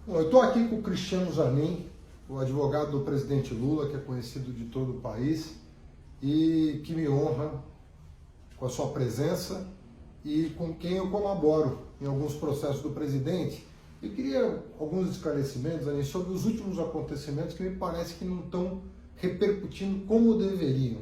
Bom, eu estou aqui com o Cristiano Zanin, o advogado do presidente Lula, que é conhecido de todo o país e que me honra com a sua presença e com quem eu colaboro em alguns processos do presidente. Eu queria alguns esclarecimentos, Zanin, sobre os últimos acontecimentos que me parece que não estão repercutindo como deveriam.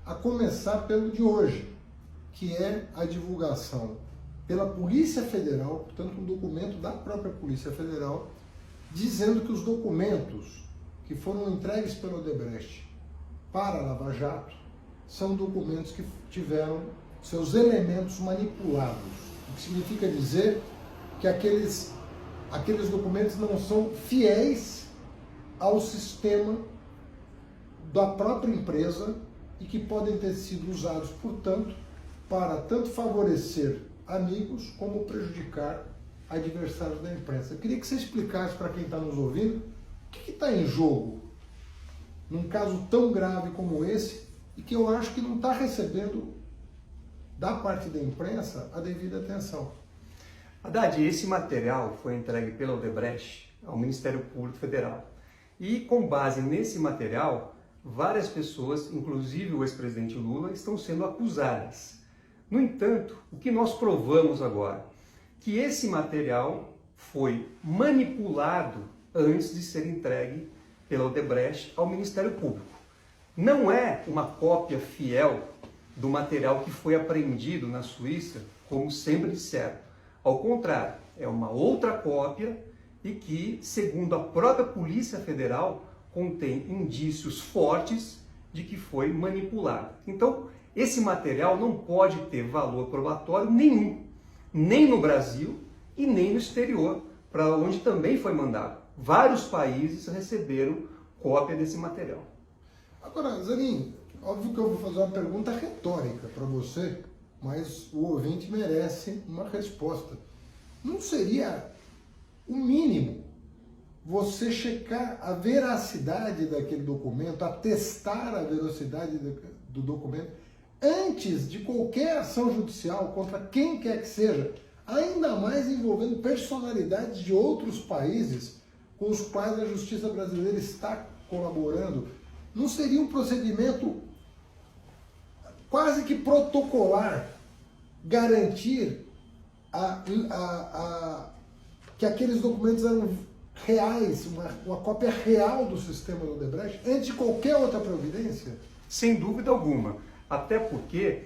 A começar pelo de hoje, que é a divulgação pela Polícia Federal, portanto um documento da própria Polícia Federal, dizendo que os documentos que foram entregues pelo Odebrecht para a Lava Jato são documentos que tiveram seus elementos manipulados, o que significa dizer que aqueles documentos não são fiéis ao sistema da própria empresa e que podem ter sido usados, portanto, para tanto favorecer amigos como prejudicar adversários da imprensa. Eu queria que você explicasse para quem está nos ouvindo o que está em jogo num caso tão grave como esse e que eu acho que não está recebendo da parte da imprensa a devida atenção. Haddad, esse material foi entregue pela Odebrecht ao Ministério Público Federal. E com base nesse material, várias pessoas, inclusive o ex-presidente Lula, estão sendo acusadas. No entanto, o que nós provamos agora? Que esse material foi manipulado antes de ser entregue pela Odebrecht ao Ministério Público. Não é uma cópia fiel do material que foi apreendido na Suíça, como sempre disseram. Ao contrário, é uma outra cópia e que, segundo a própria Polícia Federal, contém indícios fortes de que foi manipulado. Então, esse material não pode ter valor probatório nenhum, nem no Brasil e nem no exterior, para onde também foi mandado. Vários países receberam cópia desse material. Agora, Zanin, óbvio que eu vou fazer uma pergunta retórica para você, mas o ouvinte merece uma resposta. Não seria o mínimo você checar a veracidade daquele documento, atestar a veracidade do documento, antes de qualquer ação judicial contra quem quer que seja, ainda mais envolvendo personalidades de outros países com os quais a justiça brasileira está colaborando? Não seria um procedimento quase que protocolar garantir que aqueles documentos eram reais, uma cópia real do sistema do Odebrecht, antes de qualquer outra providência? Sem dúvida alguma. Até porque,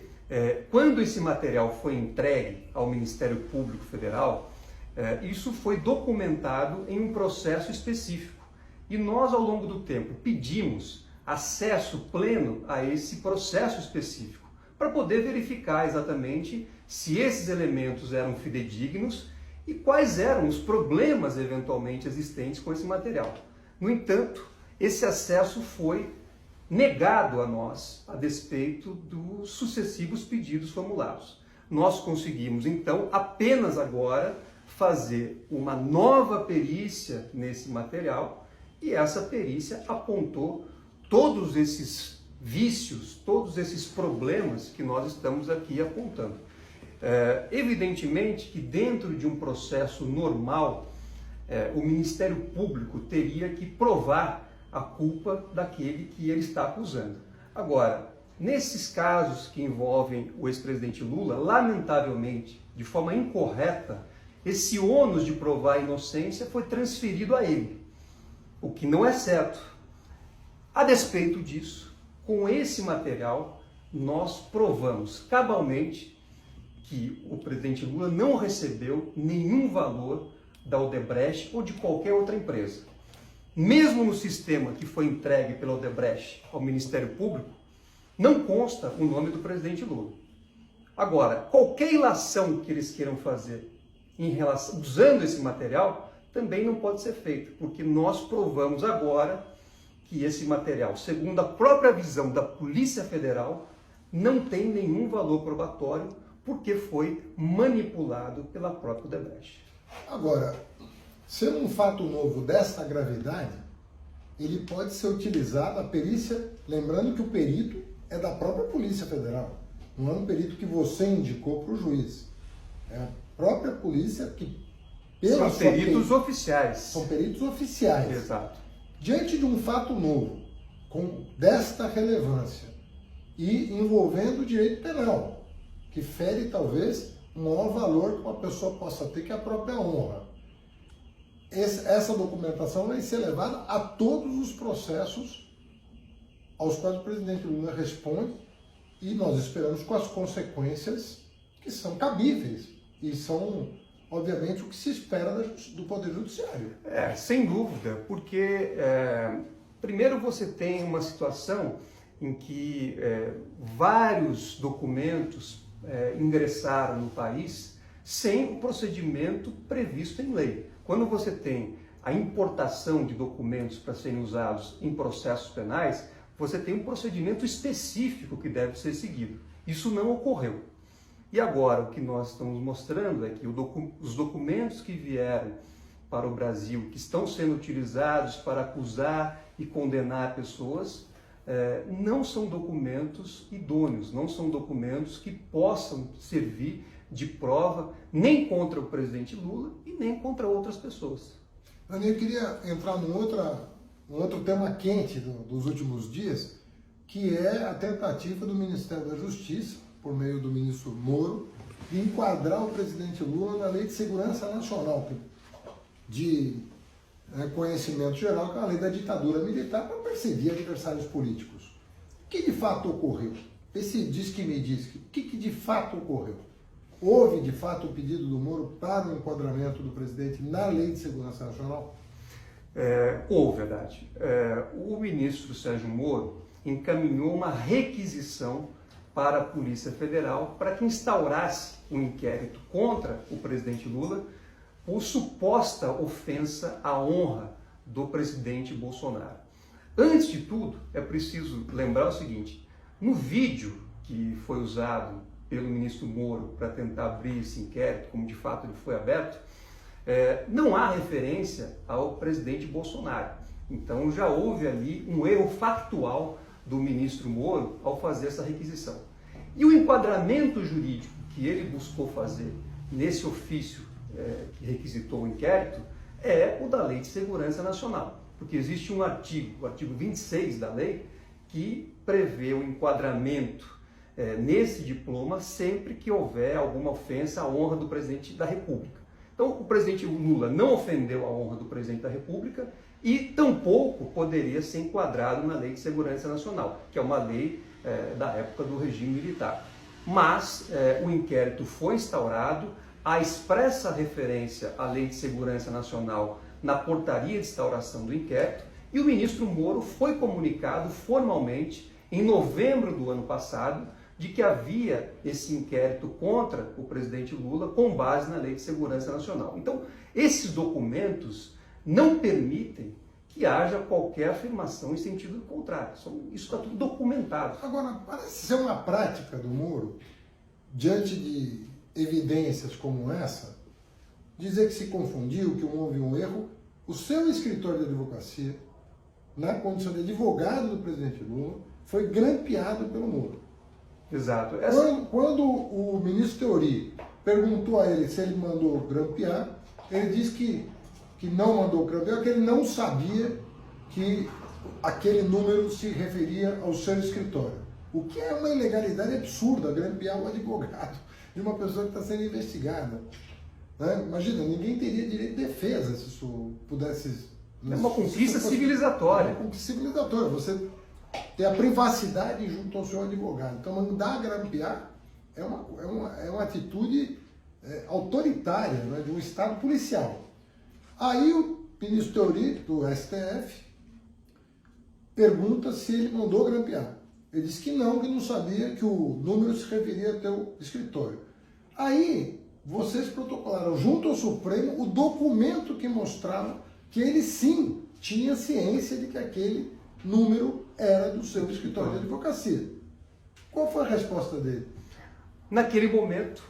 quando esse material foi entregue ao Ministério Público Federal, isso foi documentado em um processo específico. E nós, ao longo do tempo, pedimos acesso pleno a esse processo específico, para poder verificar exatamente se esses elementos eram fidedignos e quais eram os problemas eventualmente existentes com esse material. No entanto, esse acesso foi negado a nós, a despeito dos sucessivos pedidos formulados. Nós conseguimos, então, apenas agora fazer uma nova perícia nesse material e essa perícia apontou todos esses vícios, todos esses problemas que nós estamos aqui apontando. Evidentemente que dentro de um processo normal, o Ministério Público teria que provar a culpa daquele que ele está acusando. Agora, nesses casos que envolvem o ex-presidente Lula, lamentavelmente, de forma incorreta, esse ônus de provar a inocência foi transferido a ele, o que não é certo. A despeito disso, com esse material, nós provamos cabalmente que o presidente Lula não recebeu nenhum valor da Odebrecht ou de qualquer outra empresa. Mesmo no sistema que foi entregue pela Odebrecht ao Ministério Público, não consta o nome do presidente Lula. Agora, qualquer ilação que eles queiram fazer usando esse material, também não pode ser feita, porque nós provamos agora que esse material, segundo a própria visão da Polícia Federal, não tem nenhum valor probatório, porque foi manipulado pela própria Odebrecht. Agora, sendo um fato novo desta gravidade, ele pode ser utilizado, a perícia, lembrando que o perito é da própria Polícia Federal, não é um perito que você indicou para o juiz. É a própria polícia que pela são peritos oficiais. São peritos oficiais. Exato. Diante de um fato novo, desta relevância, e envolvendo o direito penal, que fere talvez o maior valor que uma pessoa possa ter, que é a própria honra. Essa documentação vai ser levada a todos os processos aos quais o presidente Lula responde, e nós esperamos com as consequências que são cabíveis e são, obviamente, o que se espera do Poder Judiciário. Sem dúvida, porque primeiro você tem uma situação em que vários documentos ingressaram no país sem o procedimento previsto em lei. Quando você tem a importação de documentos para serem usados em processos penais, você tem um procedimento específico que deve ser seguido. Isso não ocorreu. E agora o que nós estamos mostrando é que os documentos que vieram para o Brasil, que estão sendo utilizados para acusar e condenar pessoas, não são documentos idôneos, não são documentos que possam servir de prova nem contra o presidente Lula e nem contra outras pessoas. Daniel, eu queria entrar num outro tema quente dos últimos dias, que é a tentativa do Ministério da Justiça, por meio do ministro Moro, de enquadrar o presidente Lula na Lei de Segurança Nacional, de conhecimento geral, que é a lei da ditadura militar, para perseguir adversários políticos. O que de fato ocorreu? Esse diz que me diz, o que de fato ocorreu? Houve de fato o pedido do Moro para o enquadramento do presidente na Lei de Segurança Nacional? Houve, verdade. O ministro Sérgio Moro encaminhou uma requisição para a Polícia Federal para que instaurasse um inquérito contra o presidente Lula por suposta ofensa à honra do presidente Bolsonaro. Antes de tudo, é preciso lembrar o seguinte: no vídeo que foi usado pelo ministro Moro para tentar abrir esse inquérito, como de fato ele foi aberto, não há referência ao presidente Bolsonaro. Então já houve ali um erro factual do ministro Moro ao fazer essa requisição. E o enquadramento jurídico que ele buscou fazer nesse ofício que requisitou o inquérito é o da Lei de Segurança Nacional. Porque existe um artigo, o artigo 26 da lei, que prevê o enquadramento nesse diploma sempre que houver alguma ofensa à honra do presidente da República. Então, o presidente Lula não ofendeu a honra do presidente da República e tampouco poderia ser enquadrado na Lei de Segurança Nacional, que é uma lei da época do regime militar. Mas o inquérito foi instaurado, há expressa referência à Lei de Segurança Nacional na portaria de instauração do inquérito, e o ministro Moro foi comunicado formalmente em novembro do ano passado de que havia esse inquérito contra o presidente Lula com base na Lei de Segurança Nacional. Então, esses documentos não permitem que haja qualquer afirmação em sentido contrário. Isso está tudo documentado. Agora, parece ser uma prática do Moro, diante de evidências como essa, dizer que se confundiu, que houve um erro. O seu escritório de advocacia, na condição de advogado do presidente Lula, foi grampeado pelo Moro. Exato. Quando o ministro Teori perguntou a ele se ele mandou grampear, ele disse que não mandou grampear, que ele não sabia que aquele número se referia ao seu escritório. O que é uma ilegalidade absurda, grampear um advogado de uma pessoa que está sendo investigada. Né? Imagina, ninguém teria direito de defesa se isso pudesse... É uma conquista civilizatória. É uma conquista civilizatória. Você ter a privacidade junto ao seu advogado. Então, mandar grampear é uma atitude autoritária, né, de um Estado policial. Aí o ministro Teori, do STF, pergunta se ele mandou grampear. Ele disse que não sabia que o número se referia ao teu escritório. Aí, vocês protocolaram junto ao Supremo o documento que mostrava que ele sim tinha ciência de que aquele número era do seu escritório de advocacia. Qual foi a resposta dele? Naquele momento,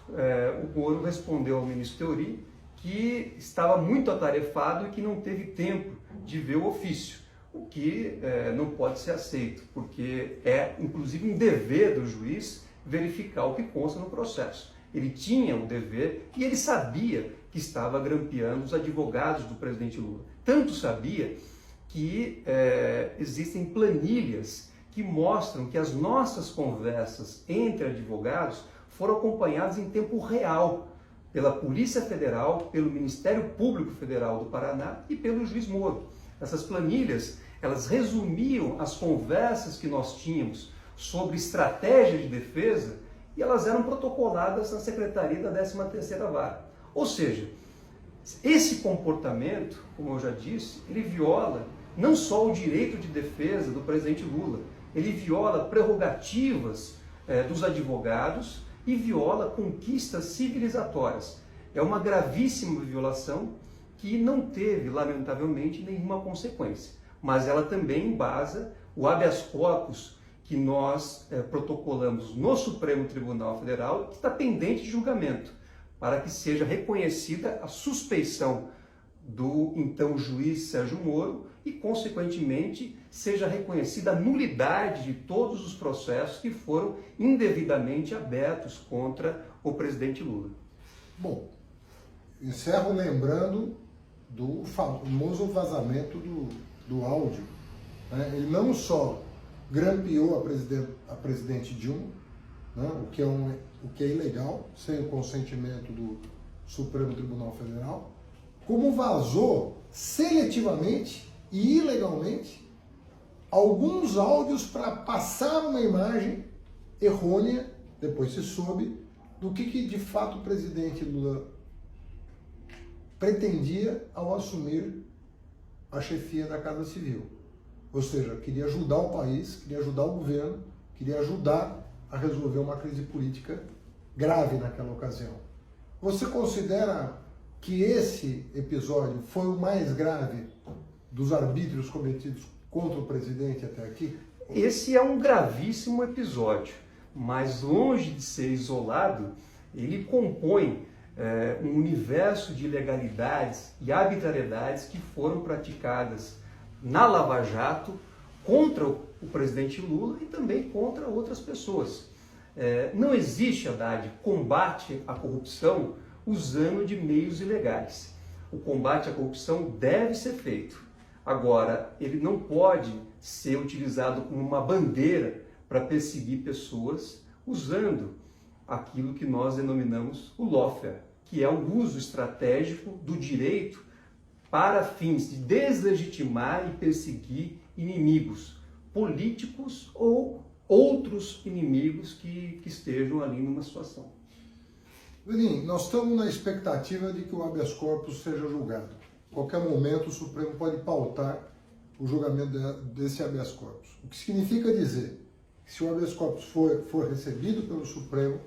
o Moro respondeu ao ministro Teori que estava muito atarefado e que não teve tempo de ver o ofício, o que não pode ser aceito, porque é inclusive um dever do juiz verificar o que consta no processo. Ele tinha o dever e ele sabia que estava grampeando os advogados do presidente Lula. Tanto sabia que existem planilhas que mostram que as nossas conversas entre advogados foram acompanhadas em tempo real pela Polícia Federal, pelo Ministério Público Federal do Paraná e pelo juiz Moro. Essas planilhas, elas resumiam as conversas que nós tínhamos sobre estratégia de defesa e elas eram protocoladas na Secretaria da 13ª Vara. Ou seja, esse comportamento, como eu já disse, ele viola não só o direito de defesa do presidente Lula, ele viola prerrogativas dos advogados e viola conquistas civilizatórias. É uma gravíssima violação que não teve, lamentavelmente, nenhuma consequência. Mas ela também embasa o habeas corpus que nós protocolamos no Supremo Tribunal Federal, que está pendente de julgamento, para que seja reconhecida a suspeição do então juiz Sérgio Moro e, consequentemente, seja reconhecida a nulidade de todos os processos que foram indevidamente abertos contra o presidente Lula. Bom, encerro lembrando do famoso vazamento do áudio. Né? Ele não só grampeou a presidente Dilma, né? o que é ilegal, sem o consentimento do Supremo Tribunal Federal, como vazou seletivamente e ilegalmente alguns áudios para passar uma imagem errônea, depois se soube, do que de fato o presidente Lula pretendia ao assumir a chefia da Casa Civil. Ou seja, queria ajudar o país, queria ajudar o governo, queria ajudar a resolver uma crise política grave naquela ocasião. Você considera que esse episódio foi o mais grave dos arbítrios cometidos contra o presidente até aqui? Esse é um gravíssimo episódio, mas longe de ser isolado, ele compõe um universo de ilegalidades e arbitrariedades que foram praticadas na Lava Jato contra o presidente Lula e também contra outras pessoas. Não existe, Haddad, combate à corrupção usando de meios ilegais. O combate à corrupção deve ser feito. Agora, ele não pode ser utilizado como uma bandeira para perseguir pessoas usando aquilo que nós denominamos o lawfare, que é o uso estratégico do direito para fins de deslegitimar e perseguir inimigos políticos ou outros inimigos que estejam ali numa situação. Benim, nós estamos na expectativa de que o habeas corpus seja julgado. A qualquer momento o Supremo pode pautar o julgamento desse habeas corpus. O que significa dizer que se o habeas corpus for recebido pelo Supremo,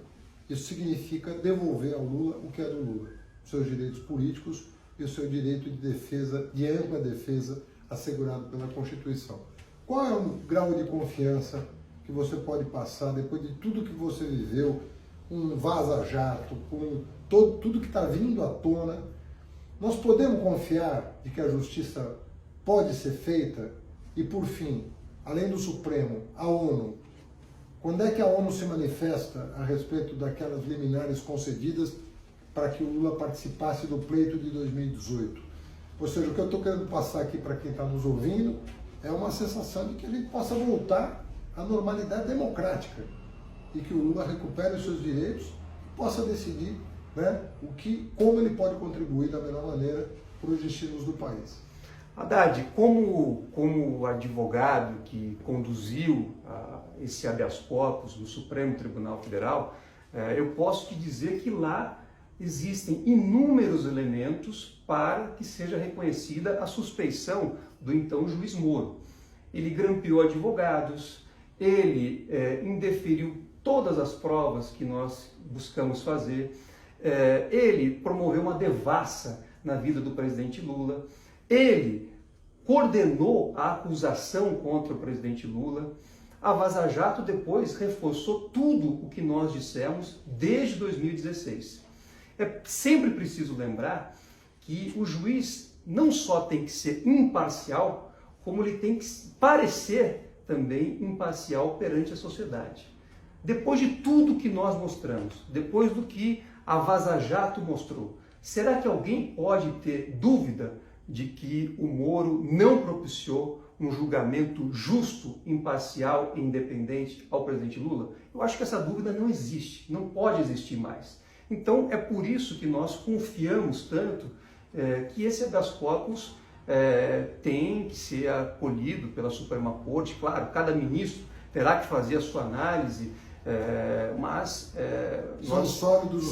isso significa devolver ao Lula o que é do Lula, os seus direitos políticos e o seu direito de defesa, de ampla defesa, assegurado pela Constituição. Qual é o grau de confiança que você pode passar depois de tudo que você viveu, um vaza-jato, com tudo que está vindo à tona? Nós podemos confiar de que a justiça pode ser feita? E, por fim, além do Supremo, a ONU. Quando é que a ONU se manifesta a respeito daquelas liminares concedidas para que o Lula participasse do pleito de 2018? Ou seja, o que eu estou querendo passar aqui para quem está nos ouvindo é uma sensação de que a gente possa voltar à normalidade democrática e que o Lula recupere os seus direitos e possa decidir, né, como ele pode contribuir da melhor maneira para os destinos do país. Haddad, como advogado que conduziu esse habeas corpus no Supremo Tribunal Federal, eu posso te dizer que lá existem inúmeros elementos para que seja reconhecida a suspeição do então juiz Moro. Ele grampeou advogados, ele indeferiu todas as provas que nós buscamos fazer, ele promoveu uma devassa na vida do presidente Lula, ele coordenou a acusação contra o presidente Lula. A Vaza Jato depois reforçou tudo o que nós dissemos desde 2016. É sempre preciso lembrar que o juiz não só tem que ser imparcial, como ele tem que parecer também imparcial perante a sociedade. Depois de tudo que nós mostramos, depois do que a Vaza Jato mostrou, Será que alguém pode ter dúvida de que o Moro não propiciou um julgamento justo, imparcial e independente ao presidente Lula? Eu acho que essa dúvida não existe, não pode existir mais. Então é por isso que nós confiamos tanto que esse habeas corpus tem que ser acolhido pela Suprema Corte. Claro, cada ministro terá que fazer a sua análise, mas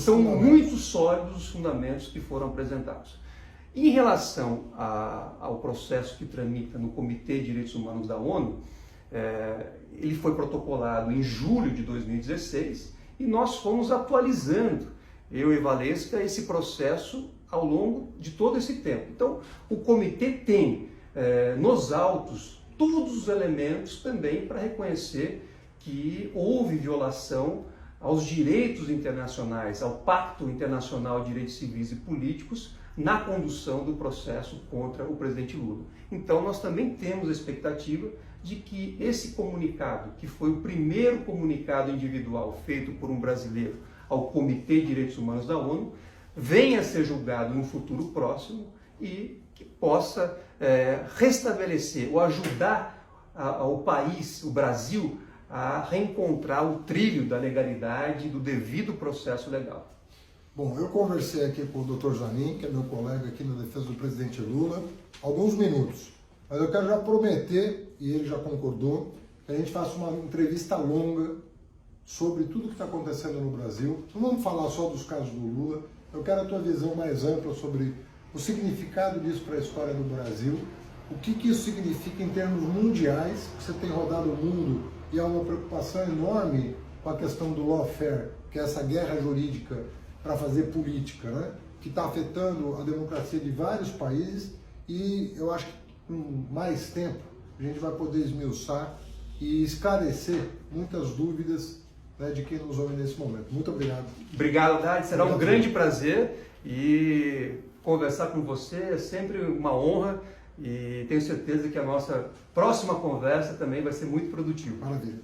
são muito sólidos os fundamentos que foram apresentados. Em relação ao processo que tramita no Comitê de Direitos Humanos da ONU, ele foi protocolado em julho de 2016 e nós fomos atualizando, eu e Valesca, esse processo ao longo de todo esse tempo. Então, o comitê tem nos autos todos os elementos também para reconhecer que houve violação aos direitos internacionais, ao Pacto Internacional de Direitos Civis e Políticos, na condução do processo contra o presidente Lula. Então, nós também temos a expectativa de que esse comunicado, que foi o primeiro comunicado individual feito por um brasileiro ao Comitê de Direitos Humanos da ONU, venha a ser julgado no futuro próximo e que possa restabelecer ou ajudar o país, o Brasil, a reencontrar o trilho da legalidade e do devido processo legal. Bom, eu conversei aqui com o Dr. Zanin, que é meu colega aqui na defesa do presidente Lula, alguns minutos. Mas eu quero já prometer, e ele já concordou, que a gente faça uma entrevista longa sobre tudo que está acontecendo no Brasil. Não vamos falar só dos casos do Lula, eu quero a tua visão mais ampla sobre o significado disso para a história do Brasil, o que isso significa em termos mundiais, que você tem rodado o mundo e há uma preocupação enorme com a questão do lawfare, que é essa guerra jurídica para fazer política, né? Que está afetando a democracia de vários países, e eu acho que com mais tempo a gente vai poder esmiuçar e esclarecer muitas dúvidas, né, de quem nos ouve nesse momento. Muito obrigado. Obrigado, Dade. Será um grande prazer, e conversar com você é sempre uma honra, e tenho certeza que a nossa próxima conversa também vai ser muito produtiva. Maravilha.